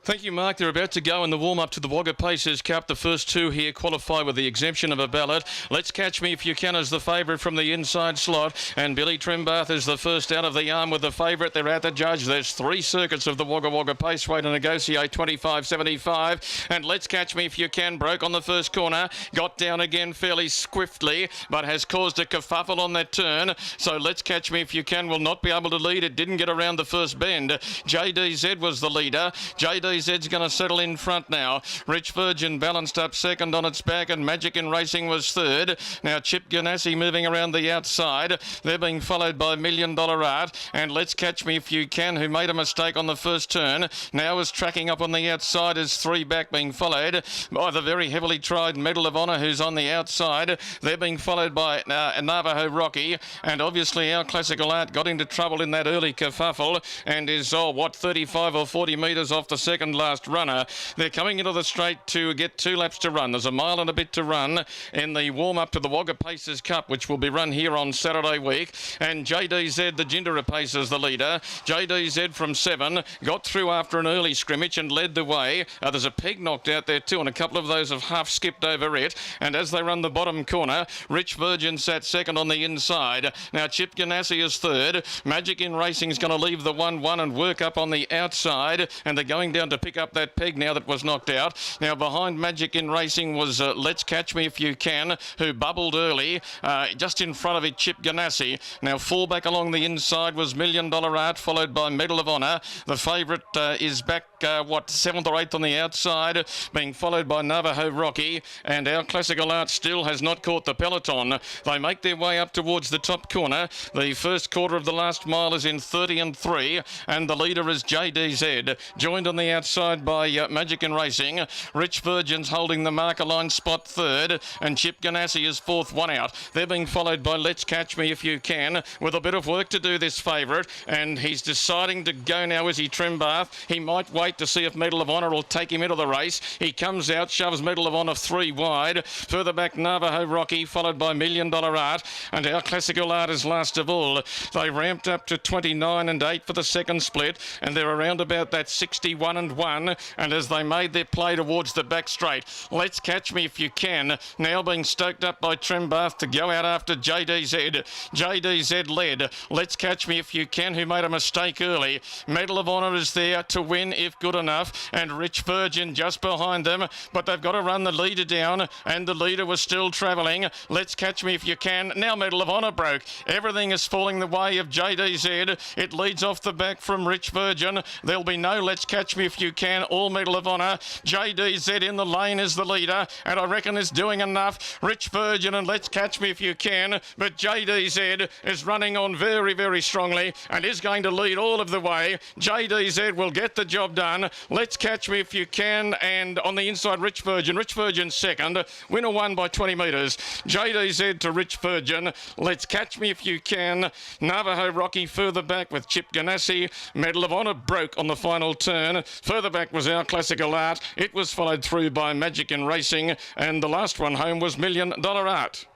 Thank you, Mark. They're about to go in the warm-up to the WAGGA Pacers Cup. The first two here qualify with the exemption of a ballot. Let's Catch Me If You Can as the favourite from the inside slot. And Billy Trimbath is the first out of the arm with the favourite. They're at the judge. There's 3 circuits of the Wagga Paceway to negotiate 25.75. And Let's Catch Me If You Can broke on the first corner. Got down again fairly swiftly, but has caused a kerfuffle on that turn. So Let's Catch Me If You Can will not be able to lead. It didn't get around the first bend. JDZ was the leader. JDZ's going to settle in front now. Rich Virgin balanced up second on its back, and Magic in Racing was third. Now Chip Ganassi moving around the outside. They're being followed by $1 Million Art and Let's Catch Me If You Can, who made a mistake on the first turn. Now is tracking up on the outside as 3 back, being followed by the very heavily tried Medal of Honor, who's on the outside. They're being followed by Navajo Rocky, and obviously Our Classical Art got into trouble in that early kerfuffle and is 35 or 40 metres off the second last runner. They're coming into the straight to get 2 laps to run. There's a mile and a bit to run in the warm-up to the Wagga Pacers Cup, which will be run here on Saturday week. And JDZ, the Jindera Pacers, the leader. JDZ from 7 got through after an early scrimmage and led the way. There's a peg knocked out there too, and a couple of those have half skipped over it. And as they run the bottom corner, Rich Virgin sat second on the inside. Now Chip Ganassi is third. Magic in Racing is going to leave the 1-1 and work up on the outside, and they're going down to pick up that peg now that was knocked out. Now behind Magic in Racing was Let's Catch Me If You Can, who bubbled early. Just in front of it, Chip Ganassi. Now full back along the inside was $1 Million Art, followed by Medal of Honor. The favourite is back, 7th or 8th on the outside, being followed by Navajo Rocky, and Our Classical Art still has not caught the peloton. They make their way up towards the top corner. The first quarter of the last mile is in 30 and 3, and the leader is JDZ, joined on the outside by Magic in Racing. Rich Virgin's holding the marker line spot third, and Chip Ganassi is 4th, 1 out. They're being followed by Let's Catch Me If You Can, with a bit of work to do, this favourite, and he's deciding to go now. Is he Trimbath? He might wait to see if Medal of Honor will take him into the race. He comes out, shoves Medal of Honor 3 wide. Further back, Navajo Rocky, followed by $1 Million Art, and Our Classical Art is last of all. They ramped up to 29 and 8 for the second split, and they're around about that 61 and 1, and as they made their play towards the back straight, Let's Catch Me If You Can, now being stoked up by Trimbath to go out after JDZ. JDZ led Let's Catch Me If You Can, who made a mistake early. Medal of Honor is there to win if good enough, and Rich Virgin just behind them, but they've got to run the leader down, and the leader was still travelling. Let's Catch Me If You Can. Now Medal of Honor broke. Everything is falling the way of JDZ. It leads off the back from Rich Virgin. There'll be no Let's Catch Me If You Can, all Medal of Honor. JDZ in the lane is the leader, and I reckon is doing enough. Rich Virgin and Let's Catch Me If You Can, but JDZ is running on very, very strongly and is going to lead all of the way. JDZ will get the job done. Let's Catch Me If You Can, and on the inside, Rich Virgin. Rich Virgin second. Winner won by 20 metres. JDZ to Rich Virgin. Let's Catch Me If You Can. Navajo Rocky further back with Chip Ganassi. Medal of Honor broke on the final turn. Further back was Our Classical Art. It was followed through by Magic in Racing, and the last one home was $1 Million Art.